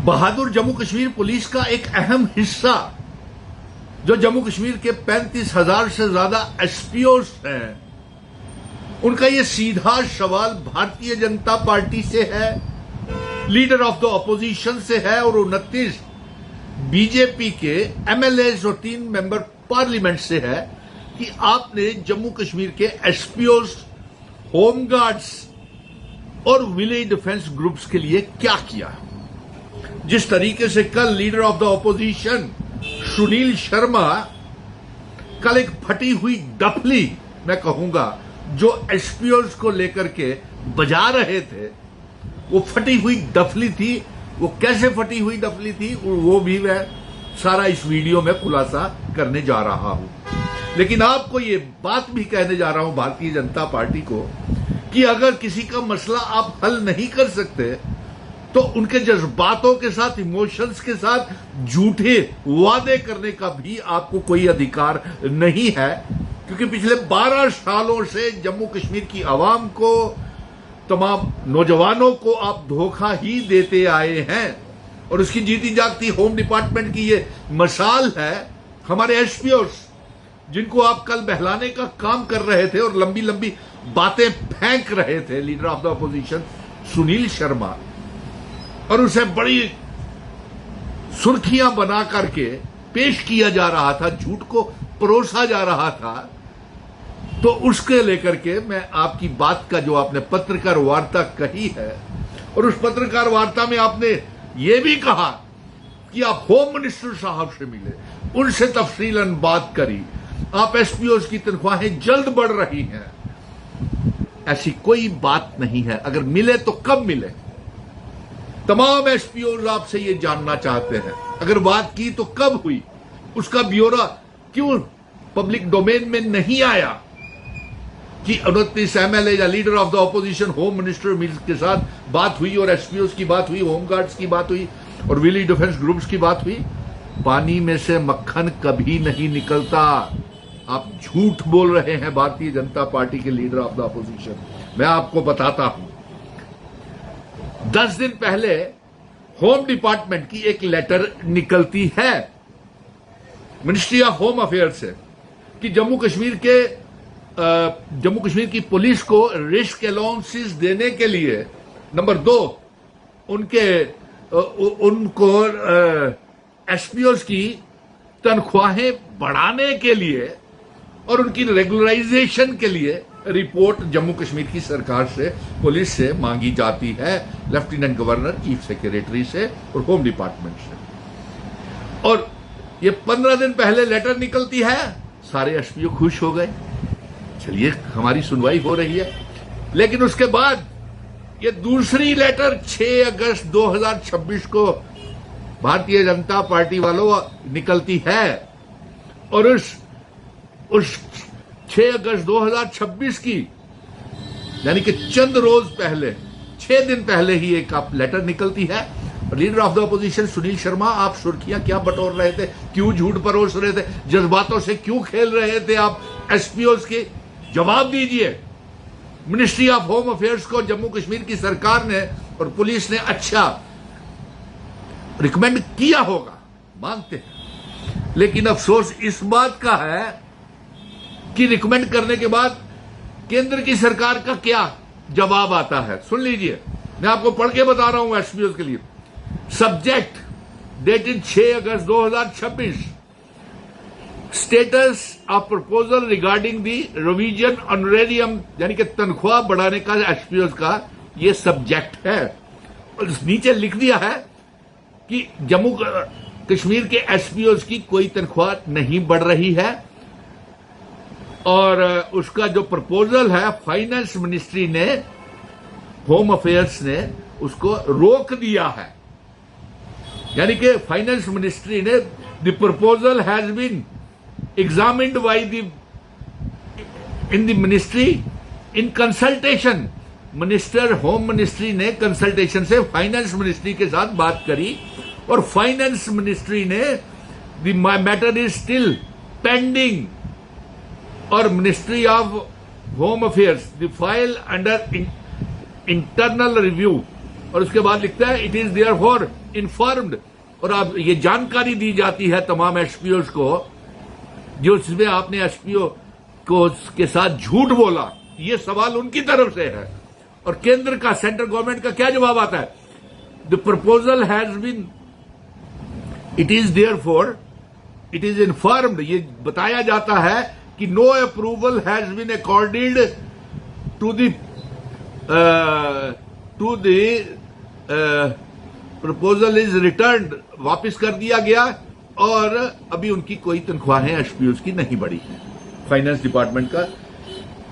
बहादुर Jammu Kashmir police का एक अहम हिस्सा जो जम्मू कश्मीर के 35,000 से ज्यादा एसपीओ हैं, उनका ये सीधा सवाल भारतीय जनता पार्टी से है, लीडर ऑफ द ऑपोजिशन से है और 29 बीजेपी के एमएलए और 3 मेंबर पार्लियामेंट से है कि आपने जम्मू कश्मीर के एसपीओ, होमगार्ड्स और विलेज डिफेंस ग्रुप्स के लिए क्या किया। जिस तरीके से कल leader of the opposition Sunil Sharma कल एक फटी हुई डफली मैं कहूंगा जो एसपीओस को लेकर के बजा रहे थे, वो फटी हुई डफली थी। वो कैसे फटी हुई डफली थी वो भी मैं सारा इस वीडियो में खुलासा करने जा रहा हूं। लेकिन आपको ये बात भी कहने जा रहा हूं भारतीय जनता पार्टी को कि अगर किसी का मसला आप हल नहीं कर सकते तो उनके जज्बातों के साथ, इमोशंस के साथ झूठे वादे करने का भी आपको कोई अधिकार नहीं है, क्योंकि पिछले 12 सालों से जम्मू कश्मीर की आवाम को, तमाम नौजवानों को आप धोखा ही देते आए हैं। और उसकी जीती जागती होम डिपार्टमेंट की ये मसाल है हमारे एसपीओस, जिनको आप कल बहलाने का काम कर रहे थे और लंबी लंबी बातें फेंक रहे थे leader of the opposition Sunil Sharma, और उसे बड़ी सुर्खियां बना करके पेश किया जा रहा था, झूठ को परोसा जा रहा था। तो उसके लेकर के मैं आपकी बात का जो आपने पत्रकार वार्ता कही है, और उस पत्रकार वार्ता में आपने ये भी कहा कि आप होम मिनिस्टर साहब से मिले, उनसे तफसीलन बात करी, आप एसपीओस की तनख्वाहें जल्द बढ़ रही हैं। ऐसी कोई बात नहीं है। अगर मिले तो कब मिले? तमाम एसपीओ आपसे ये जानना चाहते हैं। अगर बात की तो कब हुई? उसका ब्यौरा क्यों पब्लिक डोमेन में नहीं आया कि 29 एमएलए या leader of the opposition home minister के साथ बात हुई और एसपीओ की बात हुई, होमगार्ड्स की बात हुई और विलेज डिफेंस ग्रुप्स की बात हुई। पानी में से मक्खन कभी नहीं निकलता। आप झूठ बोल रहे हैं भारतीय जनता पार्टी के लीडर ऑफ द ऑपोजिशन। मैं आपको बताता हूं, 10 दिन पहले होम डिपार्टमेंट की एक लेटर निकलती है मिनिस्ट्री ऑफ होम अफेयर्स से कि जम्मू कश्मीर की पुलिस को रिस्क अलाउंसेस देने के लिए, नंबर 2 उनको एसपीओस की तनख्वाहें बढ़ाने के लिए और उनकी रेगुलराइजेशन के लिए रिपोर्ट जम्मू कश्मीर की सरकार से, पुलिस से मांगी जाती है, लेफ्टिनेंट गवर्नर, चीफ सेक्रेटरी से और होम डिपार्टमेंट से। और ये 15 दिन पहले लेटर निकलती है, सारे एसपीओ खुश हो गए, चलिए हमारी सुनवाई हो रही है। लेकिन उसके बाद ये दूसरी लेटर 6 अगस्त 2026 को भारतीय जनता पार्टी वालों निकलती है, और उस 6 अगस्त 2026 की, यानी कि चंद रोज पहले, 6 दिन पहले ही एक आप लेटर निकलती है। Leader of the opposition Sunil Sharma, आप सुर्खियां क्या बटोर रहे थे, क्यों झूठ परोस रहे थे, जज्बातों से क्यों खेल रहे थे आप एसपीओस के? जवाब दीजिए। मिनिस्ट्री ऑफ होम अफेयर्स को जम्मू कश्मीर की सरकार ने और पुलिस ने अच्छा रिकमेंड किया होगा, मानते हैं, लेकिन अफसोस इस बात का है कि रिकमेंड करने के बाद केंद्र की सरकार का क्या जवाब आता है। सुन लीजिए, मैं आपको पढ़ के बता रहा हूं एसपीओ के लिए। Subject dated 6 August 2026, status of proposal regarding the revision honorarium, यानी कि तनख्वाह बढ़ाने का एसपीओ का ये सब्जेक्ट है। और नीचे लिख दिया है कि जम्मू कश्मीर के एसपीओ की कोई तनख्वाह नहीं बढ़ रही है, और उसका जो प्रपोजल है फाइनेंस मिनिस्ट्री ने, होम अफेयर्स ने उसको रोक दिया है। यानी कि फाइनेंस मिनिस्ट्री ने, the proposal has been examined by in the ministry in consultation. Minister, home ministry ने कंसल्टेशन से फाइनेंस मिनिस्ट्री के साथ बात करी, और फाइनेंस मिनिस्ट्री ने, the matter is still pending, और ministry of home affairs, the file under internal review और उसके बाद लिखता है it is there for informed, और अब ये जानकारी दी जाती है तमाम एसपीओ को जो इसमें आपने एसपीओ को के साथ झूठ बोला। ये सवाल उनकी तरफ से है। और केंद्र का, सेंट्रल गवर्नमेंट का क्या जवाब आता है? The proposal has been, it is there for, it is informed, ये बताया जाता है कि no approval has been accorded to the proposal is returned, वापस कर दिया गया, और अभी उनकी कोई तनख्वाहें एसपीओ की नहीं बढ़ी है। फाइनेंस डिपार्टमेंट का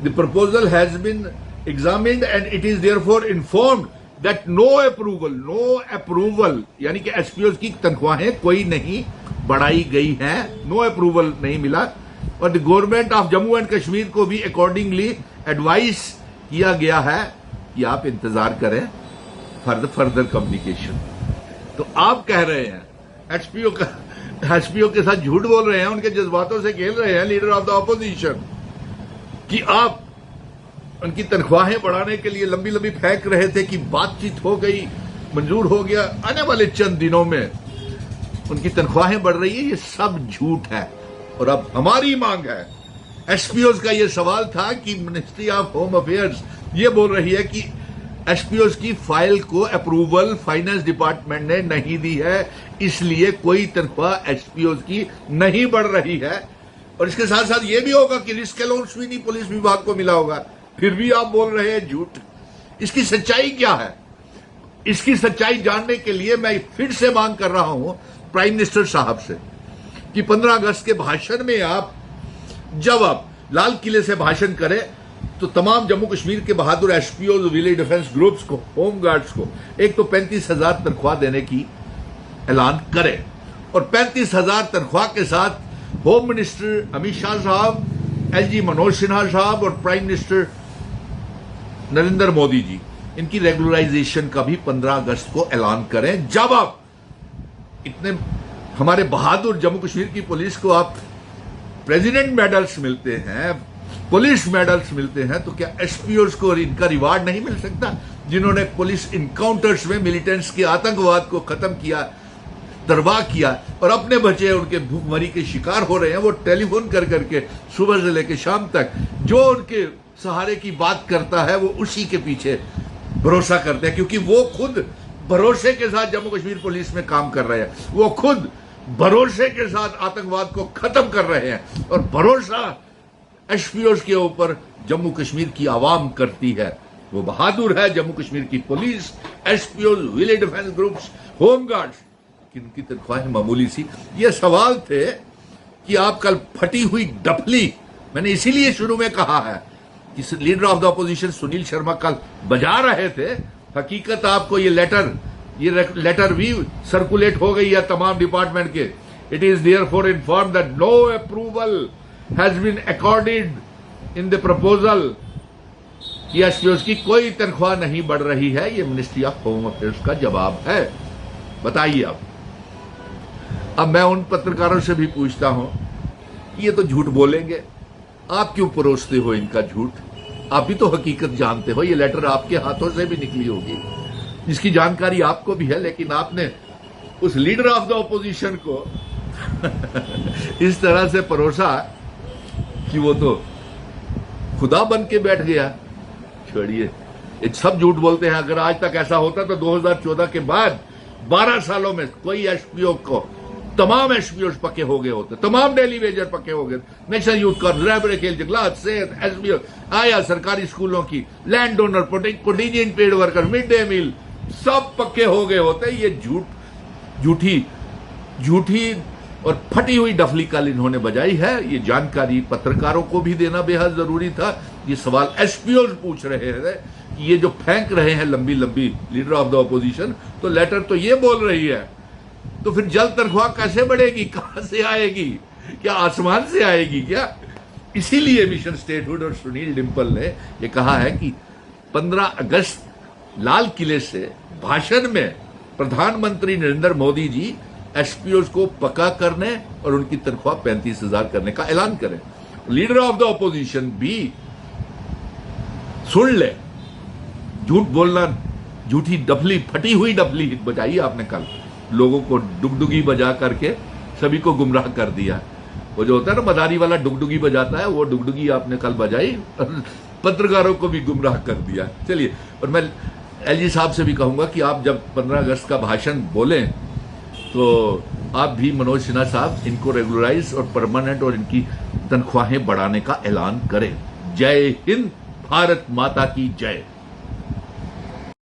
the proposal has been examined and it is therefore informed that no approval, यानी कि एसपीओ की तनख्वाहें कोई नहीं बढ़ाई गई हैं, नो अप्रूवल नहीं मिला। और the government of Jammu and Kashmir को भी अकॉर्डिंगली एडवाइस किया गया है कि आप इंतजार करें फर्दर कम्युनिकेशन। तो आप कह रहे हैं एसपीओ के साथ झूठ बोल रहे हैं, उनके जज्बातों से खेल रहे हैं लीडर ऑफ द ऑपोजिशन, कि आप उनकी तनख्वाहें बढ़ाने के लिए लंबी लंबी फेंक रहे थे कि बातचीत हो गई, मंजूर हो गया, आने वाले चंद दिनों में उनकी तनख्वाहें बढ़ रही है। ये सब झूठ है। और अब हमारी मांग है, एसपीओ का ये सवाल था कि मिनिस्ट्री ऑफ होम अफेयर्स ये बोल रही है कि एसपीओ की फाइल को अप्रूवल फाइनेंस डिपार्टमेंट ने नहीं दी है, इसलिए कोई तनख्वाह एसपीओ की नहीं बढ़ रही है। और इसके साथ साथ ये भी होगा कि रिस्क अलाउंस भी नहीं पुलिस विभाग को मिला होगा, फिर भी आप बोल रहे हैं झूठ। इसकी सच्चाई क्या है? इसकी सच्चाई जानने के लिए मैं फिर से मांग कर रहा हूं प्राइम मिनिस्टर साहब से कि 15 अगस्त के भाषण में जब आप लाल किले से भाषण करें तो तमाम जम्मू कश्मीर के बहादुर एसपीओ, विलेज डिफेंस ग्रुप्स को, होम गार्ड्स को एक तो 35,000 तनख्वाह देने की ऐलान करें, और 35,000 तनख्वाह के साथ होम मिनिस्टर अमित शाह साहब, एलजी मनोज सिन्हा साहब और प्राइम मिनिस्टर नरेंद्र मोदी जी, इनकी रेगुलराइजेशन का भी 15 अगस्त को ऐलान करें। जब आप इतने हमारे बहादुर जम्मू कश्मीर की पुलिस को आप प्रेसिडेंट मेडल्स मिलते हैं, पुलिस मेडल्स मिलते हैं, तो क्या एसपीओ को इनका रिवार्ड नहीं मिल सकता, जिन्होंने पुलिस इनकाउंटर्स में मिलिटेंट्स के आतंकवाद को खत्म किया, दरबार किया, और अपने बच्चे उनके भूखमरी के शिकार हो रहे हैं। वो टेलीफोन कर करके सुबह से लेकर शाम तक जो उनके सहारे की बात करता है वो उसी के पीछे भरोसा करते हैं, क्योंकि वो खुद भरोसे के साथ जम्मू कश्मीर पुलिस में काम कर रहे हैं, वो खुद भरोसे के साथ आतंकवाद को खत्म कर रहे हैं, और भरोसा एसपीओ के ऊपर जम्मू कश्मीर की आवाम करती है। वो बहादुर है जम्मू कश्मीर की police, SPO, village defence groups, home guards, किनकी तनख्वाहें मामूली सी। ये सवाल थे कि आप कल फटी हुई डफली, मैंने इसीलिए शुरू में कहा है कि leader of the opposition Sunil Sharma कल बजा रहे थे। हकीकत आपको ये लेटर भी सर्कुलेट हो गई है तमाम डिपार्टमेंट के। It is therefore informed that no approval has been accorded in the proposal, कि एसपीओ की कोई तनख्वाह नहीं बढ़ रही है। ये मिनिस्ट्री ऑफ होम अफेयर्स का जवाब है। बताइए अब मैं उन पत्रकारों से भी पूछता हूं, ये तो झूठ बोलेंगे, आप क्यों परोसते हो इनका झूठ? आप भी तो हकीकत जानते हो, ये लेटर आपके हाथों से भी निकली होगी, जिसकी जानकारी आपको भी है, लेकिन आपने उस लीडर ऑफ द ऑपोजिशन को इस तरह से परोसा कि वो तो खुदा बन के बैठ गया। छोड़िए, ये सब झूठ बोलते हैं। अगर आज तक ऐसा होता तो 2014 के बाद 12 सालों में कोई एसपीओ को, तमाम एसपीओ पक्के हो गए होते, तमाम डेली वेजर पक्के हो गए, नेशनल यूथ कॉर्प्स, रैबर खेल, जंगलात, सेहत, एसपीओ आया, सरकारी स्कूलों की, land donor, contingent paid worker, mid day meal, सब पक्के हो गए होते। ये झूठी और फटी हुई डफली कल इन्होंने बजाई है। ये जानकारी पत्रकारों को भी देना बेहद जरूरी था। ये सवाल एसपीओ पूछ रहे हैं, ये जो फेंक रहे हैं लंबी लंबी लीडर ऑफ द ऑपोजिशन, तो लेटर तो ये बोल रही है, तो फिर जल्द तनख्वाह कैसे बढ़ेगी, कहां से आएगी? क्या आसमान से आएगी क्या? इसीलिए मिशन स्टेटहुड और सुनील डिम्पल ने ये कहा है कि 15 अगस्त लाल किले से भाषण में प्रधानमंत्री नरेंद्र मोदी जी एसपीओ को पक्का करने और उनकी तनख्वाह 35,000 करने का ऐलान करें। लीडर ऑफ द ऑपोजिशन भी सुन ले, झूठ बोलना झूठी डफली, फटी हुई डफली बजाई आपने कल, लोगों को डुगडुगी बजा करके सभी को गुमराह कर दिया। वो जो होता है ना मदारी वाला डुगडुगी बजाता है, वो डुगडुगी आपने कल बजाई, पत्रकारों को भी गुमराह कर दिया। चलिए, और मैं एलजी साहब से भी कहूंगा कि आप जब 15 अगस्त का भाषण बोलें तो आप भी मनोज सिन्हा साहब इनको रेगुलराइज और परमानेंट और इनकी तनख्वाहें बढ़ाने का ऐलान करें। जय हिंद, भारत माता की जय।